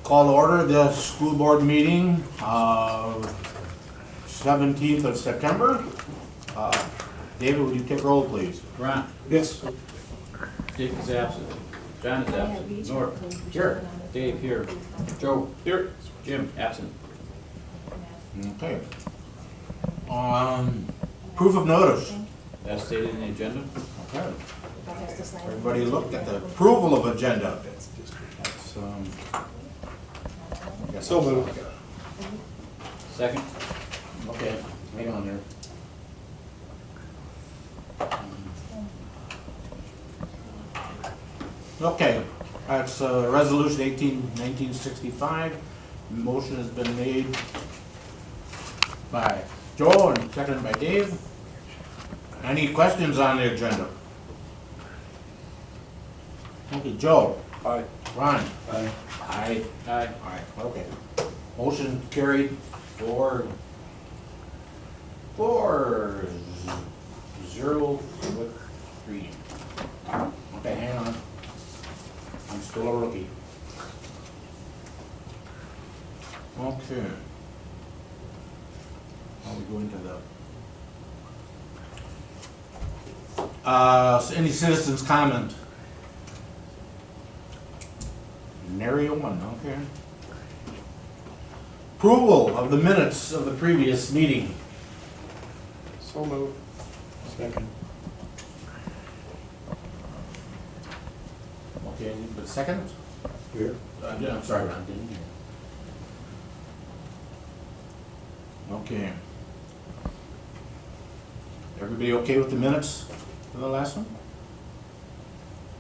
Call to order the school board meeting of 17th of September. David, would you take roll, please? Ron? Yes. Dick is absent. John is absent. Norm? Here. Dave here. Joe? Here. Jim? Absent. Okay. Proof of notice. As stated in the agenda. Okay. Everybody looked at the approval of agenda. That's, So moved. Second? Okay, hang on there. Okay, that's resolution 1965. Motion has been made by Joe and seconded by Dave. Any questions on the agenda? Okay, Joe. Aye. Ron. Aye. Aye. Aye. Aye. Okay. Motion carried 4-0 with 3. Okay, hang on. I'm still a rookie. Okay. Now we go into the any citizens' comment? Nary one, okay. Approval of the minutes of the previous meeting. So moved. Second. Okay, but second? Here. I'm sorry, Ron, didn't hear. Okay. Everybody okay with the minutes for the last one?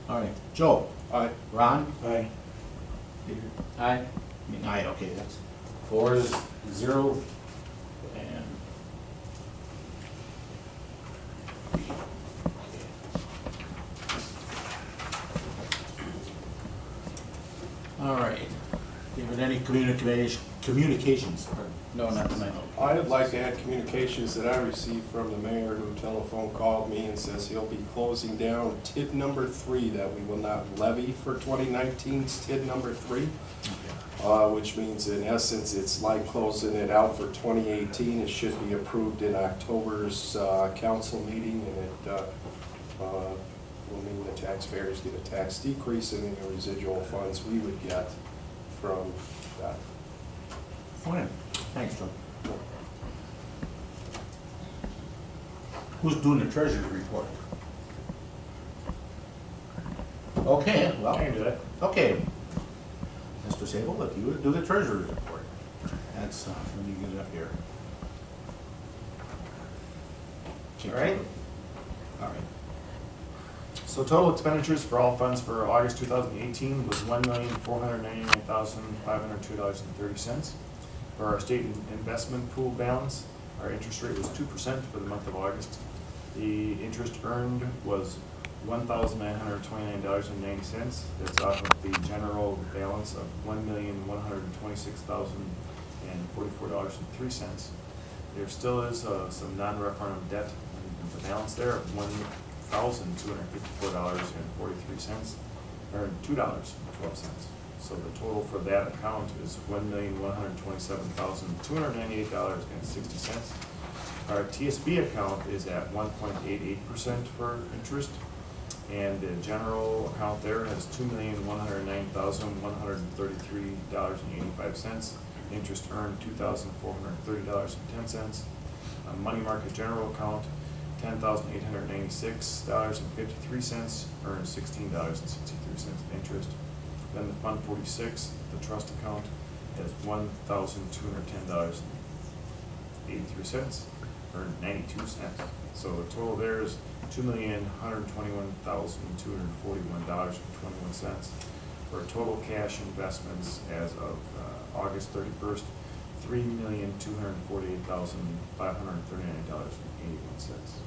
All right, Joe? Aye. Ron? Aye. Aye. Aye, okay, that's 4-0 and. All right, David, any communications? No, not tonight. I'd like to add communications that I received from the mayor, who telephone called me and says he'll be closing down TID number 3, that we will not levy for 2019's TID number 3. Which means in essence, it's like closing it out for 2018. It should be approved in October's council meeting, and it will mean the taxpayers get a tax decrease in the residual funds we would get from that. Okay, thanks, Joe. Who's doing the treasurer's report? Okay, well. I can do that. Okay. Mr. Sable, if you would do the treasurer's report. That's, let me get it up here. All right. All right. So total expenditures for all funds for August 2018 was $1,499,502.30. For our state investment pool balance, our interest rate was 2% for the month of August. The interest earned was $1,929.90. That's off of the general balance of $1,126,044.03. There still is some non-referendum debt in the balance there of $1,254.43, or $2.12. So the total for that account is $1,127,298.60. Our TSB account is at 1.88% for interest, and the general account there has $2,109,133.85. Interest earned $2,430.10. Money market general account, $10,896.53, earned $16.63 interest. Then the Fund 46, the trust account, has $1,210.83, earned 92 cents. So the total there is $2,121,241.21, for total cash investments as of August 31st, $3,248,539.81.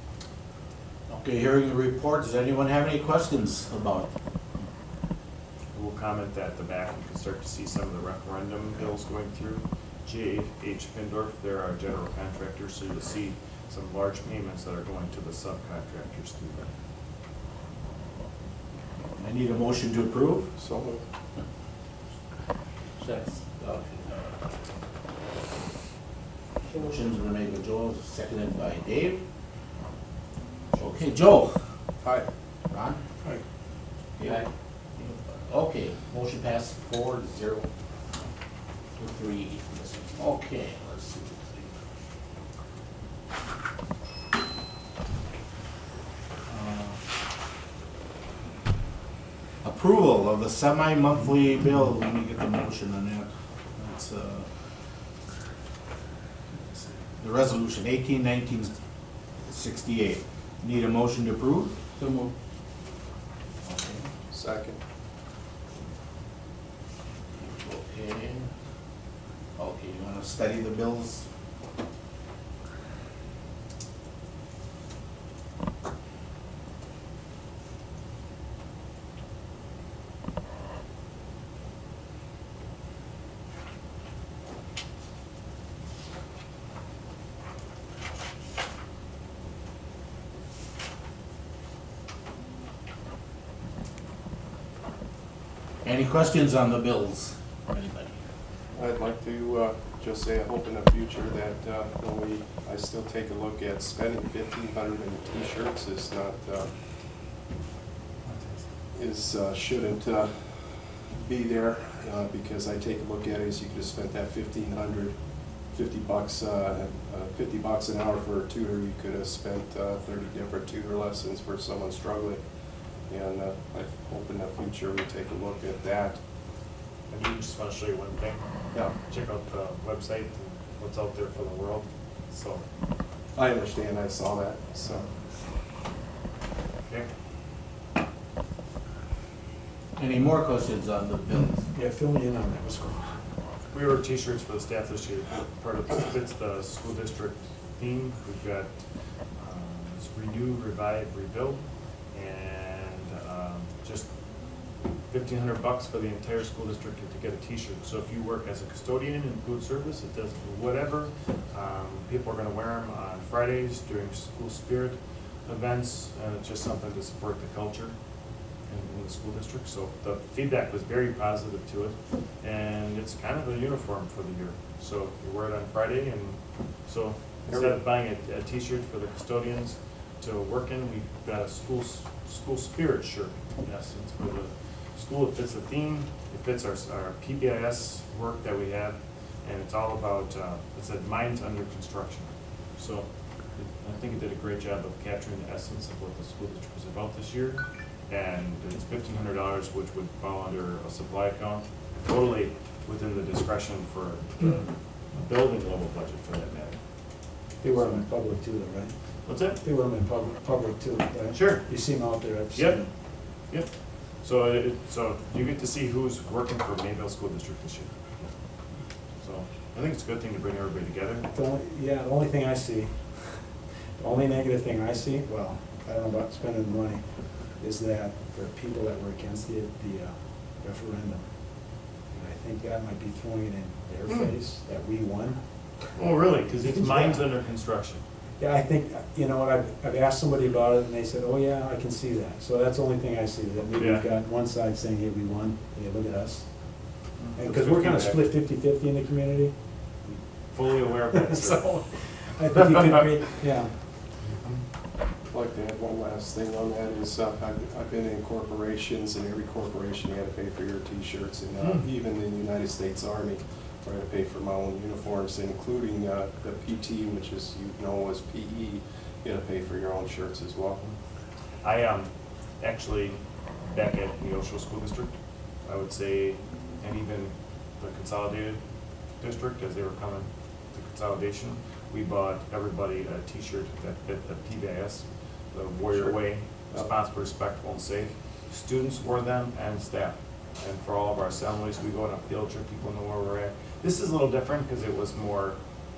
Okay, hearing the report, does anyone have any questions about it? I will comment that at the back, you can start to see some of the referendum bills going through. G.H. Findorf, they're our general contractor, so you'll see some large payments that are going to the subcontractors through that. I need a motion to approve. So moved. Second. Motion's been made by Joe, seconded by Dave. Okay, Joe. Hi. Ron? Hi. Dave? Okay, motion passed 4-0 to 3. Okay, let's see. Approval of the semi-monthly bill, let me get the motion on that. That's, the resolution 18-19-68. Need a motion to approve? So moved. Okay. Second. Okay. Okay, you wanna study the bills? Any questions on the bills? Anybody? I'd like to just say I hope in the future that when I still take a look at spending 1,500 in t-shirts is not, shouldn't be there, because I take a look at it as you could have spent that 1,500, $50 an hour for a tutor. You could have spent 30 different tutor lessons for someone struggling. And I hope in the future we take a look at that. I do just want to show you one thing. Yeah. Check out the website and what's out there for the world. So, I understand, I saw that, so. okay. Any more questions on the bills? Yeah, fill me in on that, what's going on? We ordered t-shirts for the staff this year. Part of fits the school district theme. We've got it's renew, revive, rebuild, and just $1,500 for the entire school district to get a t-shirt. So if you work as a custodian in food service, it does whatever. People are going to wear them on Fridays during school spirit events, and it's just something to support the culture in the school district. So the feedback was very positive to it, and it's kind of a uniform for the year. So you wear it on Friday, and so instead of buying a t-shirt for the custodians to work in, we've got a school spirit shirt, in essence, for the school. It fits the theme, it fits our PBIS work that we have, and it's all about, it said minds under construction. So I think it did a great job of capturing the essence of what the school district was about this year. And it's $1,500, which would fall under a supply account, totally within the discretion for the building level budget for that matter. They wear them in public too, though, right? What's that? They wear them in public too, right? Sure. You see them out there, I've seen Yep. them. Yep. So so you get to see who's working for Mayville School District this year. So I think it's a good thing to bring everybody together. The only thing I see, the only negative thing I see, well, I don't know about spending the money, is that there are people that were against the referendum. And I think that might be throwing it in their face that we won. Oh, really? Because it's Yeah. mines under construction. Yeah, I think, you know what, I've asked somebody about it and they said, oh yeah, I can see that. So that's the only thing I see, that maybe Yeah. we've got one side saying, hey, we won, hey, look at us. That's Because good we're kind of feedback. split 50-50 in the community. Fully aware of that, sir. So, I think you could create, yeah. I'd like to add one last thing on that is, I've been in corporations, and every corporation you had to pay for your t-shirts, and even in the United States Army, I had to pay for my own uniforms, including the PT, which is, you know, as PE, you had to pay for your own shirts as well. I actually, back at Neosho School District, I would say, and even the consolidated district, as they were coming to consolidation, we bought everybody a t-shirt that fit the PBIS, the Warrior Sure. Way, responsible, respectful, and safe. Students wore them and staff. And for all of our assemblies, we go on a field trip, people know where we're at. This is a little different because it was more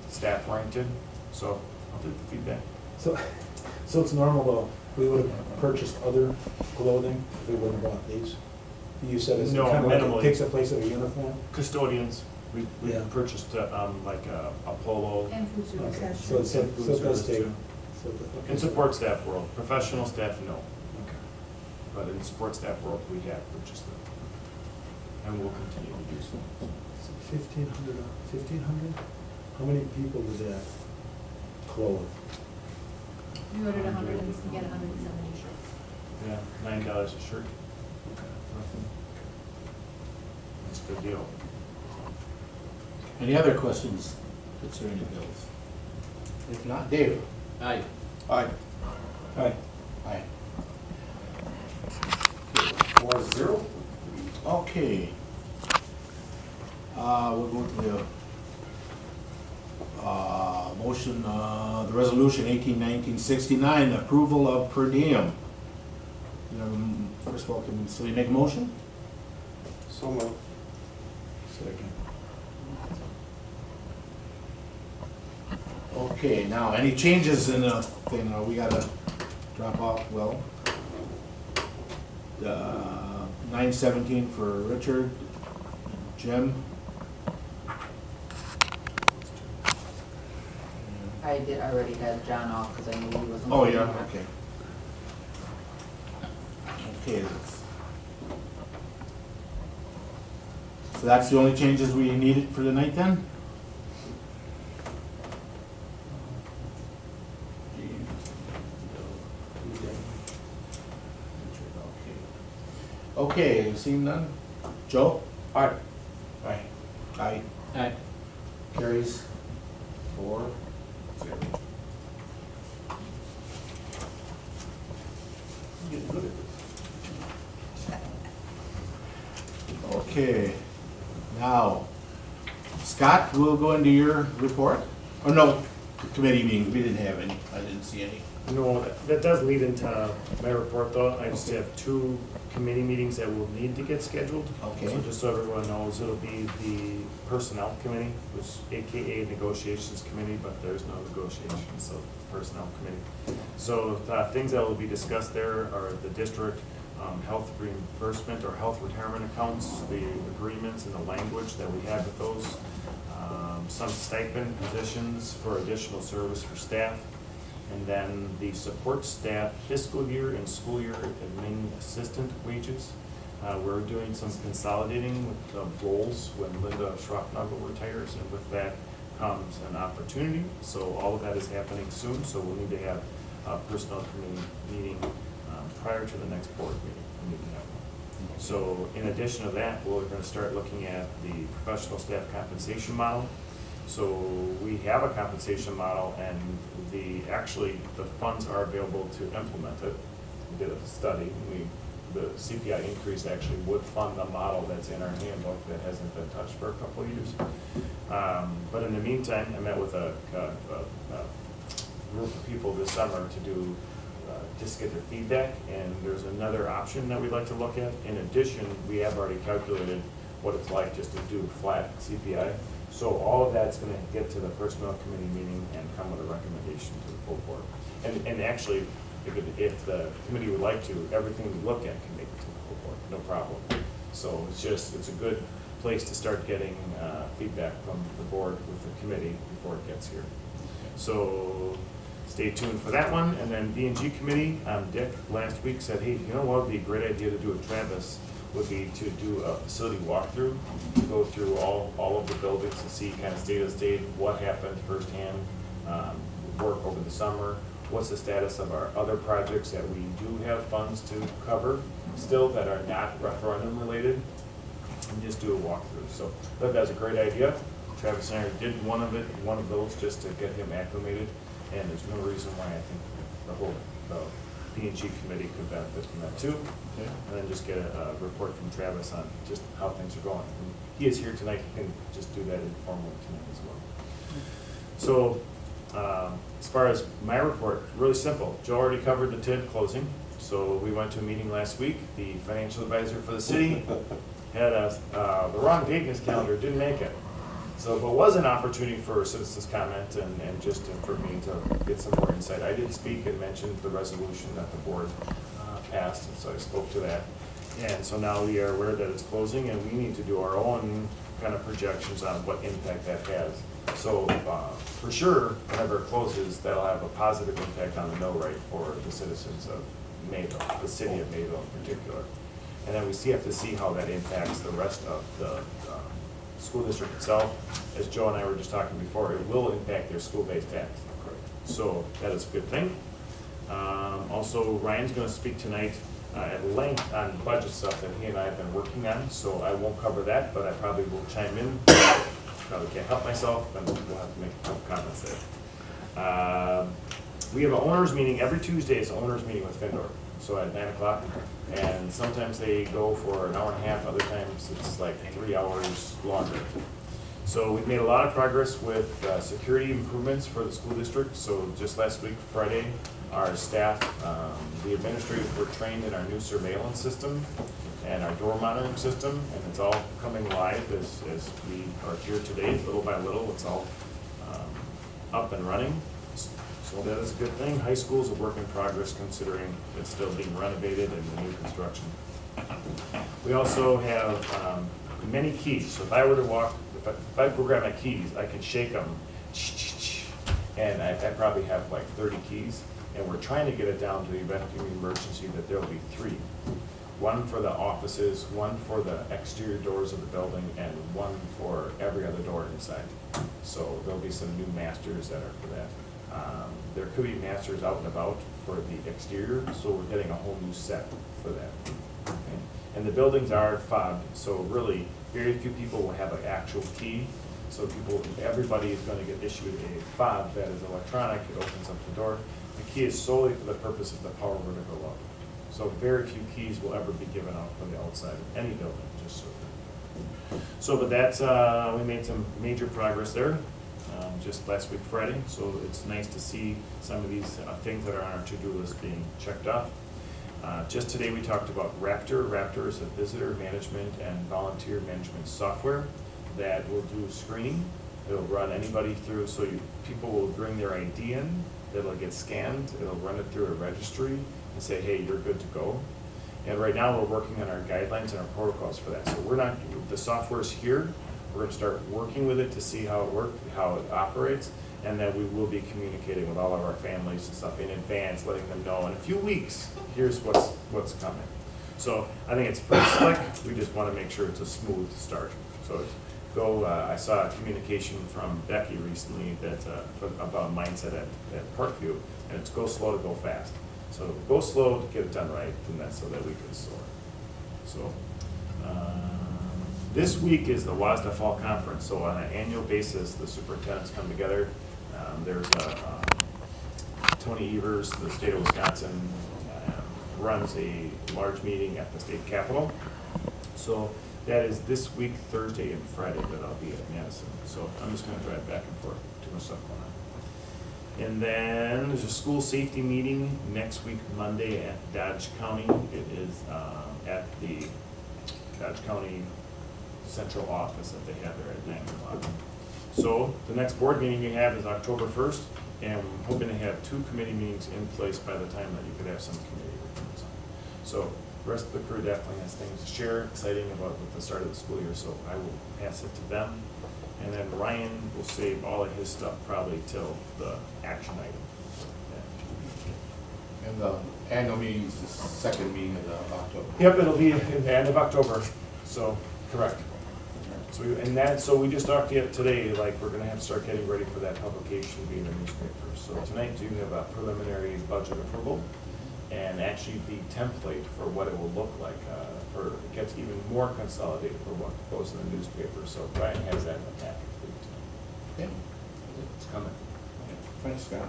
staff oriented, so I'll take the feedback. So it's normal though, we would have purchased other clothing if we wouldn't have bought these? You said it's No, kind of like minimally. it takes the place of a uniform? Custodians, we Yeah. purchased like a polo. And food service, Okay, that's so true. it's, And food so it does service, take. too. so it- In support staff world, professional staff, no, Okay. but in support staff world, we have purchased them. and we'll continue to do so. 1,500? How many people did that clothe? You ordered 100 and you get 170 shirts. Yeah, $9 a shirt. That's a good deal. Any other questions concerning the bills? If not, Dave? Aye. Aye. Aye. Aye. 4-0. Okay. We'll go to the motion, the resolution 18-1969, approval of per diem. You know, first of all, can somebody make a motion? So moved. Second. Okay, now, any changes in the thing, we gotta drop off, well, 917 for Richard, Jim. I already had John off because I knew he wasn't. Oh, gonna yeah, be here. okay. Okay, so that's the only changes we needed for the night then? Okay, seeing none? Joe? Aye. Aye. Aye. Aye. Carries 4-0. Getting good at this. Okay, now, Scott, we'll go into your report. Oh, no, committee meetings, we didn't have any, I didn't see any. No, that does lead into my report though. I just have 2 committee meetings that will need to get scheduled. Okay. So just so everyone knows, it'll be the Personnel Committee, which AKA Negotiations Committee, but there's no negotiations, so Personnel Committee. So things that will be discussed there are the district health reimbursement or health retirement accounts, the agreements and the language that we have with those, some stipend positions for additional service for staff, and then the support staff fiscal year and school year admin assistant wages. We're doing some consolidating with the roles when Linda Schrocknagel retires, and with that comes an opportunity. So all of that is happening soon, so we'll need to have a personnel committee meeting prior to the next board meeting. We need to have one. So in addition to that, we're going to start looking at the professional staff compensation model. So we have a compensation model, and actually the funds are available to implement it. We did a study. The CPI increase actually would fund the model that's in our handbook that hasn't been touched for a couple of years. But in the meantime, I met with a group of people this summer to do just get their feedback, and there's another option that we'd like to look at. In addition, we have already calculated what it's like just to do flat CPI. So all of that's going to get to the personnel committee meeting and come with a recommendation to the full board. And actually, if the committee would like to, everything we look at can make it to the full board, no problem. So it's a good place to start getting feedback from the board with the committee before it gets here. So stay tuned for that one. And then B&G committee, Dick last week said, hey, you know what would be a great idea to do with Travis would be to do a facility walkthrough, to go through all of the buildings and see kind of state of state, what happened firsthand, work over the summer, what's the status of our other projects that we do have funds to cover still that are not referendum related, and just do a walkthrough. So I thought that was a great idea. Travis and I did one of those just to get him acclimated, and there's no reason why I think the whole P&G committee could benefit from that too. Okay. And then just get a report from Travis on just how things are going. And he is here tonight, he can just do that informally tonight as well. So as far as my report, really simple. Joe already covered the TID closing. So we went to a meeting last week. The financial advisor for the city had the wrong date in his calendar, didn't make it. So it was an opportunity for citizens' comment and just for me to get some more insight. I did speak and mentioned the resolution that the board passed, and so I spoke to that. And so now we are aware that it's closing, and we need to do our own kind of projections on what impact that has. So for sure, whenever it closes, that'll have a positive impact on the mill rate for the citizens of Mayville, the city of Mayville in particular. And then we have to see how that impacts the rest of the school district itself. As Joe and I were just talking before, it will impact their school-based tax. So that is a good thing. Also, Ryan's going to speak tonight at length on budget stuff that he and I have been working on, so I won't cover that, but I probably will chime in. Probably can't help myself, and we'll have to make a couple comments there. We have an owners meeting every Tuesday. It's an owners meeting with Findor, so at 9 o'clock. And sometimes they go for an hour and a half, other times it's like 3 hours longer. So we've made a lot of progress with security improvements for the school district. So just last week, Friday, our staff, the administrators were trained in our new surveillance system and our door monitoring system, and it's all coming live as we are here today. Little by little, it's all up and running. So that is a good thing. High school is a work in progress considering it's still being renovated and the new construction. We also have many keys. So if I were to walk, if I go grab my keys, I can shake them, and I probably have like 30 keys. And we're trying to get it down to the event of emergency that there'll be 3. One for the offices, one for the exterior doors of the building, and one for every other door inside. So there'll be some new masters that are for that. There could be masters out and about for the exterior, so we're getting a whole new set for that. Okay. And the buildings are fobbed, so really very few people will have an actual key. So everybody is going to get issued a fob that is electronic. It opens up the door. The key is solely for the purpose of the power vertical lock. So very few keys will ever be given out from the outside of any building, just so. But that's, we made some major progress there just last week Friday. So it's nice to see some of these things that are on our to-do list being checked off. Just today we talked about Raptor. Raptor is a visitor management and volunteer management software that will do screening. It'll run anybody through, so people will bring their ID in, it'll get scanned, it'll run it through a registry and say, hey, you're good to go. And right now we're working on our guidelines and our protocols for that. So the software's here, we're gonna start working with it to see how it works, how it operates, and then we will be communicating with all of our families and stuff in advance, letting them know in a few weeks, here's what's coming. So I think it's pretty slick, we just wanna make sure it's a smooth start. So I saw a communication from Becky recently about mindset at Parkview, and it's go slow to go fast. So go slow to get it done right, and that's so that we can soar. So this week is the WASDA Fall Conference. So on an annual basis, the superintendents come together. There's Tony Evers, the state of Wisconsin, runs a large meeting at the state capitol. So that is this week, Thursday and Friday, that I'll be at Madison. So I'm just going to drive back and forth. Too much stuff going on. And then there's a school safety meeting next week, Monday at Dodge County. It is at the Dodge County Central Office that they have there at 9 o'clock. So the next board meeting we have is October 1st, and I'm hoping to have 2 committee meetings in place by the time that you could have some committee reports. So the rest of the crew definitely has things to share, exciting about the start of the school year, so I will pass it to them. And then Ryan will save all of his stuff probably till the action item. And the annual meeting is the second meeting of October. Yep, it'll be in the end of October, so correct. So we just talked today, like we're gonna have to start getting ready for that publication being in the newspaper. So tonight you have a preliminary budget approval, and actually the template for what it will look like, it gets even more consolidated for what goes in the newspaper. So Brian has that in the packet for you tonight. Okay. It's coming. Thanks, Scott.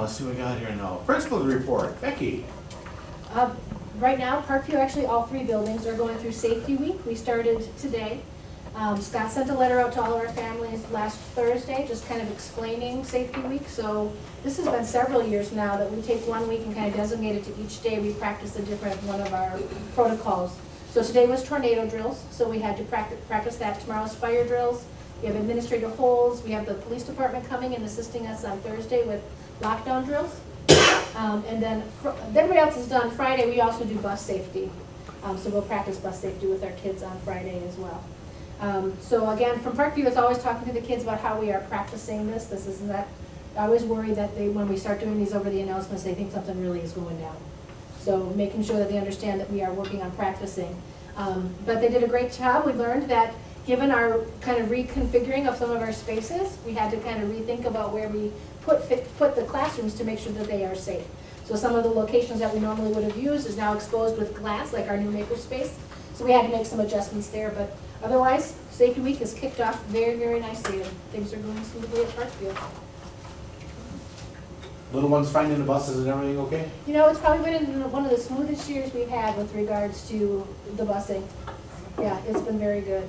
Let's see what we got here now. Principal's report, Becky. Right now, Parkview, actually all 3 buildings are going through Safety Week. We started today. Scott sent a letter out to all of our families last Thursday, just kind of explaining Safety Week. So this has been several years now that we take 1 week and kind of designate it to each day. We practice a different one of our protocols. So today was tornado drills, so we had to practice that. Tomorrow's fire drills. We have administrative holds. We have the police department coming and assisting us on Thursday with lockdown drills. And then everybody else is done. Friday, we also do bus safety. So we'll practice bus safety with our kids on Friday as well. So again, from Parkview, it's always talking to the kids about how we are practicing this. This isn't that. I always worry that when we start doing these over the announcements, they think something really is going down. So making sure that they understand that we are working on practicing. But they did a great job. We learned that given our kind of reconfiguring of some of our spaces, we had to kind of rethink about where we put the classrooms to make sure that they are safe. So some of the locations that we normally would have used is now exposed with glass, like our new maker space. So we had to make some adjustments there, but otherwise, Safety Week has kicked off very, very nicely, and things are going smoothly at Parkview. Little ones finding the buses and everything okay? You know, it's probably been one of the smoothest years we've had with regards to the busing. Yeah, it's been very good.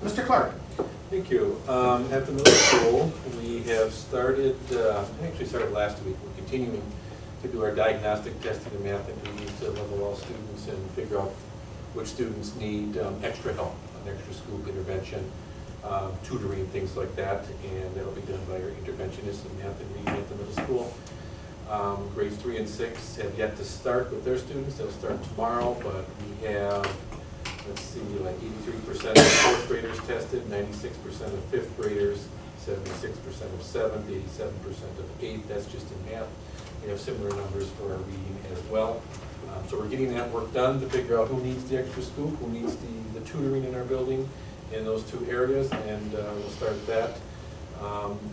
Mr. Clark? Thank you. At the middle school, we have started, actually started last week, we're continuing to do our diagnostic testing in math and reading to level all students and figure out which students need extra help, an extra school intervention, tutoring, things like that, and that'll be done by our interventionists in math and reading at the middle school. Grades 3 and 6 have yet to start with their students. They'll start tomorrow, but we have, let's see, like 83% of fourth graders tested, 96% of fifth graders, 76% of seventh, 87% of eighth. That's just in math. We have similar numbers for our reading as well. So we're getting that work done to figure out who needs the extra scoop, who needs the tutoring in our building in those two areas, and we'll start that.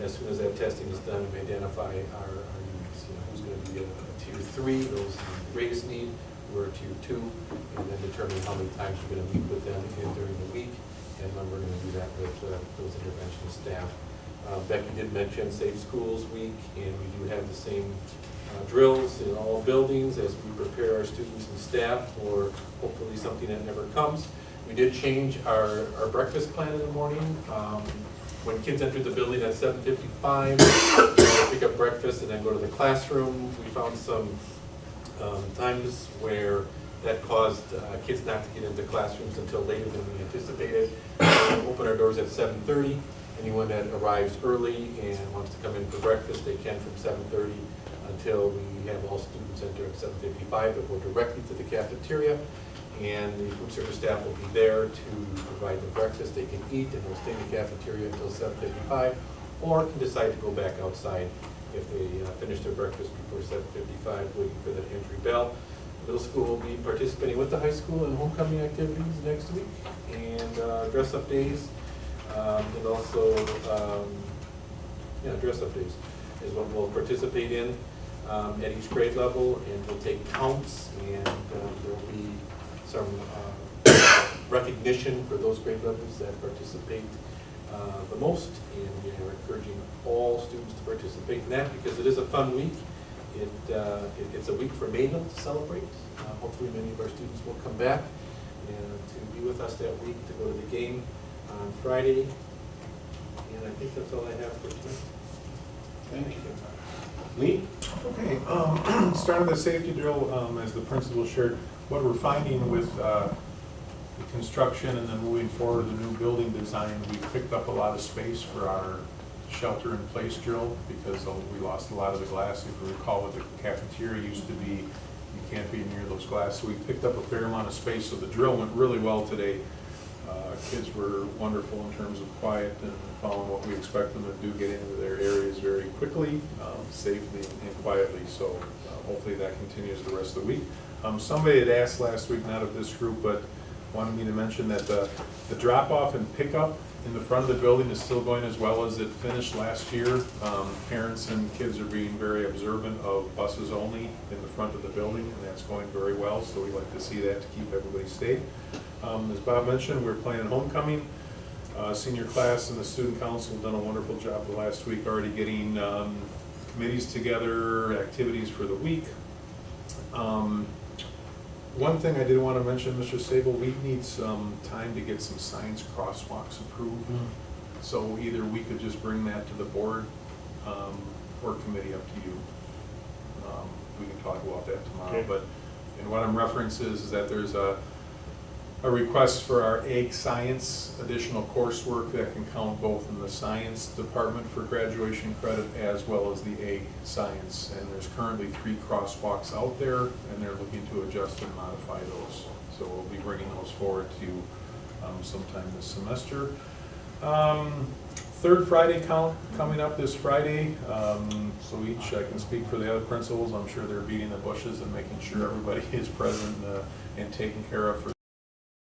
As soon as that testing is done, we identify our needs. You know, who's going to be a tier 3, those the greatest need, or a tier 2, and then determine how many times we're going to meet with them during the week, and when we're going to do that with those intervention staff. Becky did mention Safe Schools Week, and we do have the same drills in all buildings as we prepare our students and staff for hopefully something that never comes. We did change our breakfast plan in the morning. When kids entered the building at 7:55, they pick up breakfast and then go to the classroom. We found some times where that caused kids not to get into classrooms until later than we anticipated. We open our doors at 7:30. Anyone that arrives early and wants to come in for breakfast, they can from 7:30 until we have all students enter at 7:55. They'll go directly to the cafeteria, and the food service staff will be there to provide the breakfast. They can eat, and they'll stay in the cafeteria until 7:55, or can decide to go back outside if they finish their breakfast before 7:55, waiting for that entry bell. Middle school will be participating with the high school in homecoming activities next week, and dress-up days, and also, dress-up days is what we'll participate in at each grade level, and we'll take counts, and there'll be some recognition for those grade levels that participate the most, and we are encouraging all students to participate in that because it is a fun week. It's a week for Mayville to celebrate. Hopefully many of our students will come back and to be with us that week, to go to the game on Friday, and I think that's all I have for tonight. Thank you. Lee? Okay, starting the safety drill, as the principal shared, what we're finding with the construction and then moving forward the new building design, we picked up a lot of space for our shelter-in-place drill because we lost a lot of the glass. If you recall what the cafeteria used to be, you can't be near those glass. So we picked up a fair amount of space, so the drill went really well today. Kids were wonderful in terms of quiet and following what we expect them to do, get into their areas very quickly, safely and quietly. So hopefully that continues the rest of the week. Somebody had asked last week, not of this group, but wanted me to mention that the drop-off and pickup in the front of the building is still going as well as it finished last year. Parents and kids are being very observant of buses only in the front of the building, and that's going very well, so we like to see that to keep everybody safe. As Bob mentioned, we're planning homecoming. Senior class and the student council have done a wonderful job the last week already getting committees together, activities for the week. One thing I did want to mention, Mr. Sable, we need some time to get some signs crosswalks approved. So either we could just bring that to the board or committee, up to you. We can talk about that tomorrow. Okay. But and what I'm referencing is that there's a request for our ag science additional coursework that can count both in the science department for graduation credit as well as the ag science. And there's currently 3 crosswalks out there, and they're looking to adjust and modify those. So we'll be bringing those forward to you sometime this semester. Third Friday count coming up this Friday, so each, I can speak for the other principals, I'm sure they're beating the bushes and making sure everybody is present and taken care of for